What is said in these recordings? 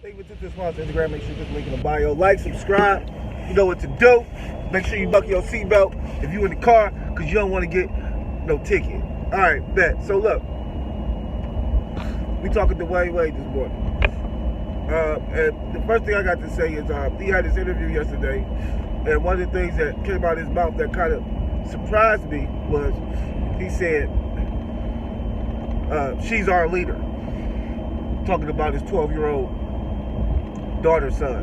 Thank you for this sponsor Instagram. Make sure you click the link in the bio. Like, subscribe. You know what to do. Make sure you buckle your seatbelt if you in the car, because you don't want to get no ticket. All right, bet. So look, we talking to Dwayne Wade this morning. And the first thing I got to say is he had this interview yesterday, and one of the things that came out of his mouth that kind of surprised me was he said, she's our leader. Talking about his 12-year-old daughter's son.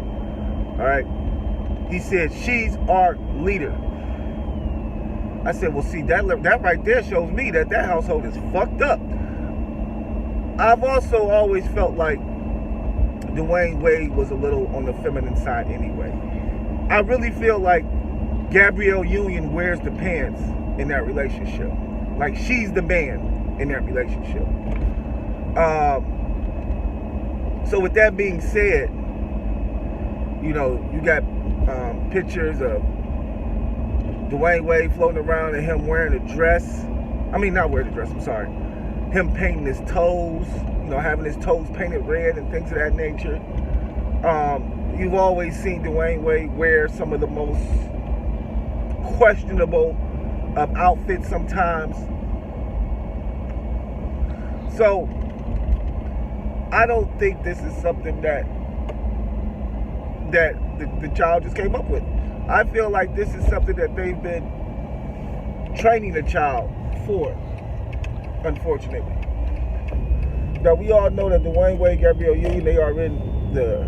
All right. He said, she's our leader. I said, well, see, that right there shows me that household is fucked up. I've also always felt like Dwayne Wade was a little on the feminine side anyway. I really feel like Gabrielle Union wears the pants in that relationship. Like, she's the man in that relationship. So with that being said, you know, you got pictures of Dwayne Wade floating around and him wearing a dress. I mean, not wearing a dress, I'm sorry. Him painting his toes, you know, having his toes painted red and things of that nature. You've always seen Dwayne Wade wear some of the most questionable outfits sometimes. So, I don't think this is something that the child just came up with. I feel like this is something that they've been training the child for, unfortunately. Now, we all know that Dwayne Wade, Gabrielle Union, they are in the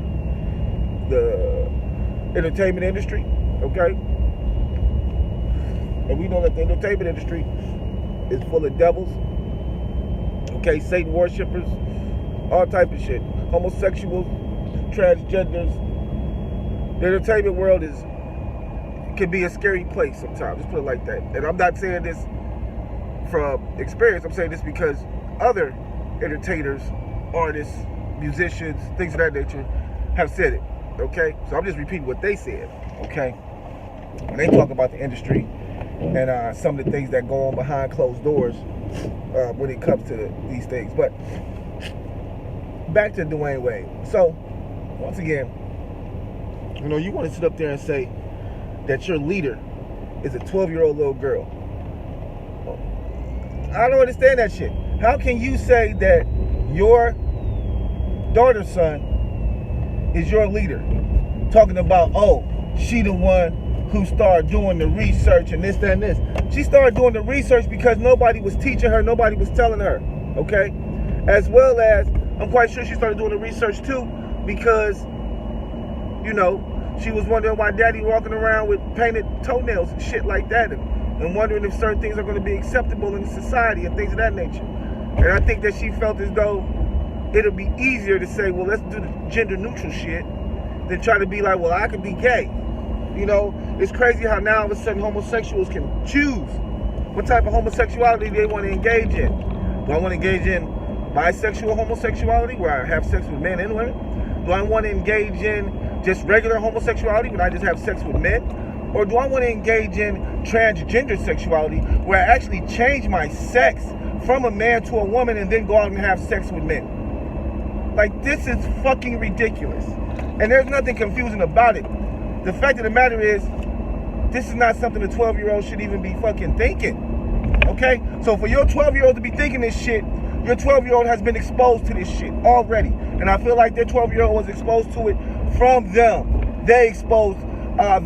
entertainment industry, okay? And we know that the entertainment industry is full of devils, okay, Satan worshipers, all type of shit, homosexuals, transgenders. The entertainment world can be a scary place sometimes, just put it like that. And I'm not saying this from experience, I'm saying this because other entertainers, artists, musicians, things of that nature have said it, okay? So I'm just repeating what they said, okay? When they talk about the industry and some of the things that go on behind closed doors when it comes to these things. But back to Dwayne Wade. So, once again, you know, you want to sit up there and say that your leader is a 12-year-old little girl. I don't understand that shit. How can you say that your daughter's son is your leader? Talking about, oh, she the one who started doing the research and this, that, and this. She started doing the research because nobody was teaching her, nobody was telling her, okay? As well as, I'm quite sure she started doing the research too because, you know, she was wondering why daddy walking around with painted toenails and shit like that, and wondering if certain things are going to be acceptable in society and things of that nature. And I think that she felt as though it'll be easier to say, well, let's do the gender neutral shit than try to be like, well, I could be gay. You know, it's crazy how now all of a sudden homosexuals can choose what type of homosexuality they want to engage in. Do I want to engage in bisexual homosexuality where I have sex with men and women? Do I want to engage in just regular homosexuality when I just have sex with men? Or do I want to engage in transgender sexuality where I actually change my sex from a man to a woman and then go out and have sex with men? Like, this is fucking ridiculous. And there's nothing confusing about it. The fact of the matter is, this is not something a 12-year-old should even be fucking thinking. Okay? So for your 12-year-old to be thinking this shit, your 12-year-old has been exposed to this shit already. And I feel like their 12-year-old was exposed to it from them. They exposed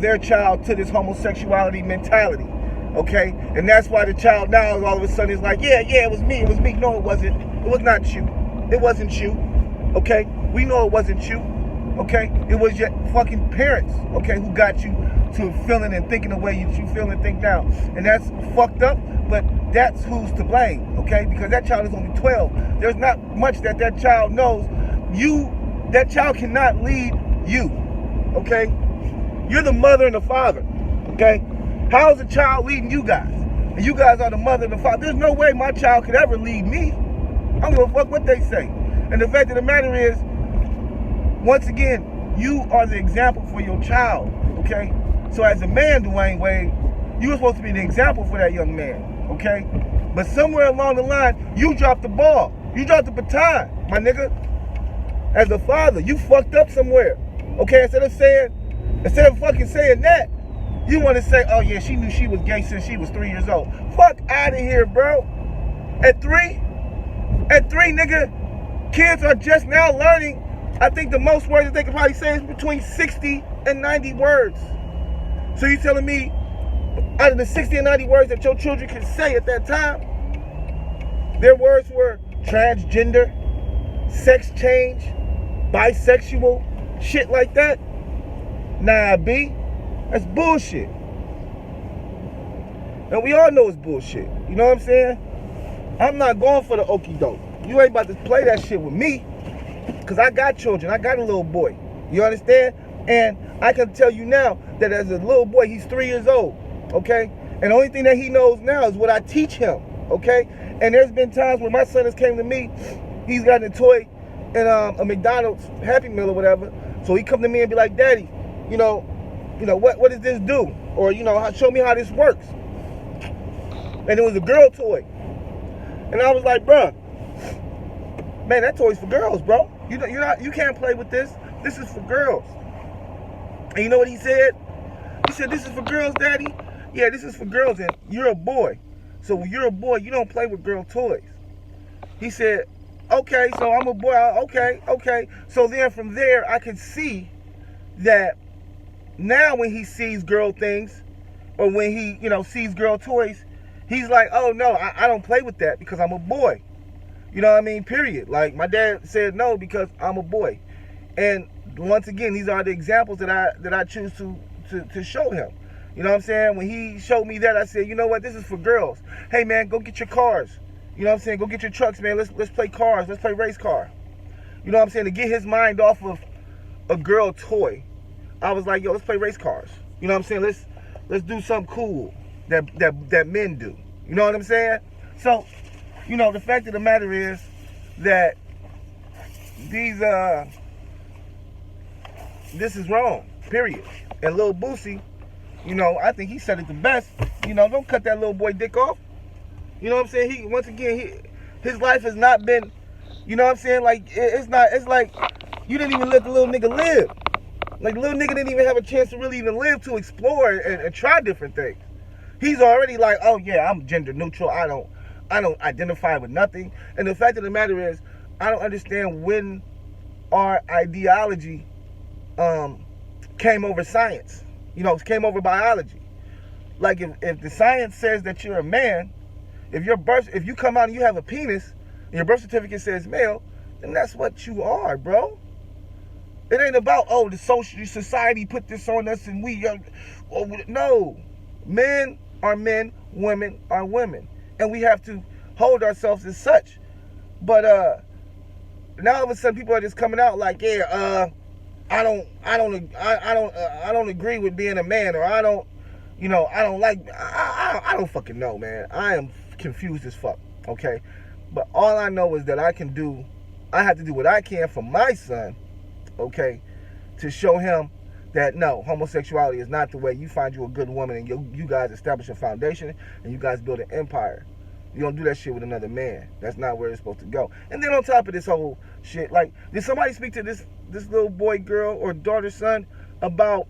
their child to this homosexuality mentality. Okay? And that's why the child now all of a sudden is like, yeah, it was me. No, it wasn't. It was not you. It wasn't you. Okay? We know it wasn't you. Okay? It was your fucking parents, okay, who got you to feeling and thinking the way you feel and think now. And that's fucked up, but that's who's to blame, okay? Because that child is only 12. There's not much that child knows. That child cannot lead you, okay? You're the mother and the father, okay? How is a child leading you guys? And you guys are the mother and the father. There's no way my child could ever lead me. I don't give a fuck what they say. And the fact of the matter is, once again, you are the example for your child, okay? So as a man, Dwayne Wade, you were supposed to be the example for that young man, okay? But somewhere along the line, you dropped the ball. You dropped the baton, my nigga. As a father, you fucked up somewhere. Okay, instead of fucking saying that, you want to say, oh yeah, she knew she was gay since she was 3 years old. Fuck out of here, bro. At three, nigga, kids are just now learning. I think the most words that they can probably say is between 60 and 90 words. So you telling me, out of the 60 and 90 words that your children can say at that time, their words were transgender, sex change, bisexual, shit like that? Nah, B. That's bullshit. And we all know it's bullshit. You know what I'm saying? I'm not going for the okie doke. You ain't about to play that shit with me. Because I got children. I got a little boy. You understand? And I can tell you now that as a little boy, he's 3 years old. Okay? And the only thing that he knows now is what I teach him. Okay? And there's been times where my son has came to me. He's gotten a toy and a McDonald's Happy Meal or whatever. So he come to me and be like, Daddy, what does this do? Or, show me how this works. And it was a girl toy. And I was like, bruh, man, that toy's for girls, bro. You can't play with this. This is for girls. And you know what he said? He said, this is for girls, Daddy? Yeah, this is for girls, and you're a boy. So when you're a boy, you don't play with girl toys. He said, okay, so I'm a boy. Okay. So then from there, I can see that now when he sees girl things, or when he, sees girl toys, he's like, oh no, I don't play with that because I'm a boy. You know what I mean? Period. Like my dad said no because I'm a boy. And once again, these are the examples that I choose to show him. You know what I'm saying? When he showed me that, I said, you know what? This is for girls. Hey man, go get your cars. You know what I'm saying? Go get your trucks, man. Let's play cars. Let's play race car. You know what I'm saying? To get his mind off of a girl toy, I was like, yo, let's play race cars. You know what I'm saying? Let's do something cool that men do. You know what I'm saying? So, the fact of the matter is that this is wrong, period. And Lil Boosie, I think he said it the best. Don't cut that little boy dick off. You know what I'm saying? His life has not been, you know what I'm saying? Like, it's like you didn't even let the little nigga live. Like, the little nigga didn't even have a chance to really even live to explore and try different things. He's already like, oh yeah, I'm gender neutral. I don't identify with nothing. And the fact of the matter is, I don't understand when our ideology came over science. Came over biology. Like if the science says that you're a man, if you come out and you have a penis, and your birth certificate says male, then that's what you are, bro. It ain't about, the society put this on us and no. Men are men, women are women. And we have to hold ourselves as such. But now all of a sudden people are just coming out like, yeah, I don't agree with being a man, or I don't fucking know, man. I am confused as fuck, okay? But all I know is that I have to do what I can for my son, okay, to show him that no, homosexuality is not the way. You find you a good woman and you guys establish a foundation and you guys build an empire. You don't do that shit with another man. That's not where it's supposed to go. And then on top of this whole shit, like, did somebody speak to this little boy, girl, or daughter, son about,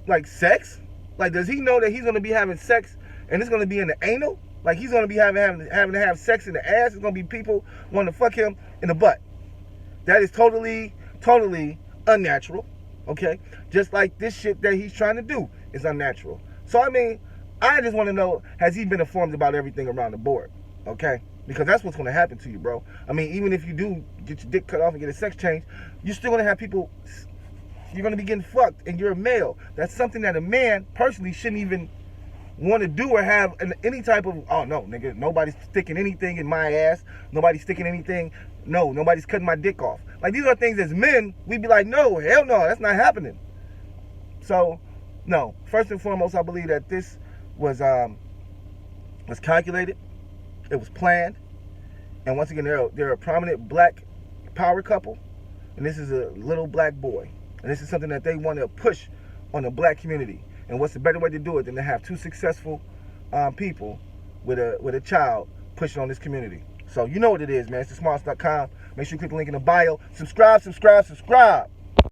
like, sex? Like, does he know that he's going to be having sex and it's going to be in the anal? Like, he's going to be having to have sex in the ass. It's going to be people wanting to fuck him in the butt. That is totally unnatural, okay? Just like this shit that he's trying to do is unnatural. So, I mean, I just want to know, has he been informed about everything around the board, okay? Because that's what's going to happen to you, bro. I mean, even if you do get your dick cut off and get a sex change, you're still going to have people, you're going to be getting fucked, and you're a male. That's something that a man personally shouldn't even want to do or have any type of, oh no, nigga, nobody's sticking anything in my ass. Nobody's sticking anything. No, nobody's cutting my dick off. Like, these are things as men, we'd be like, no, hell no, that's not happening. So, no, first and foremost, I believe that this was calculated. It was planned. And once again, they're a prominent black power couple. And this is a little black boy. And this is something that they want to push on the black community. And what's the better way to do it than to have two successful people with a child pushing on this community? So you know what it is, man. It's thesmarts.com. Make sure you click the link in the bio. Subscribe, subscribe, subscribe.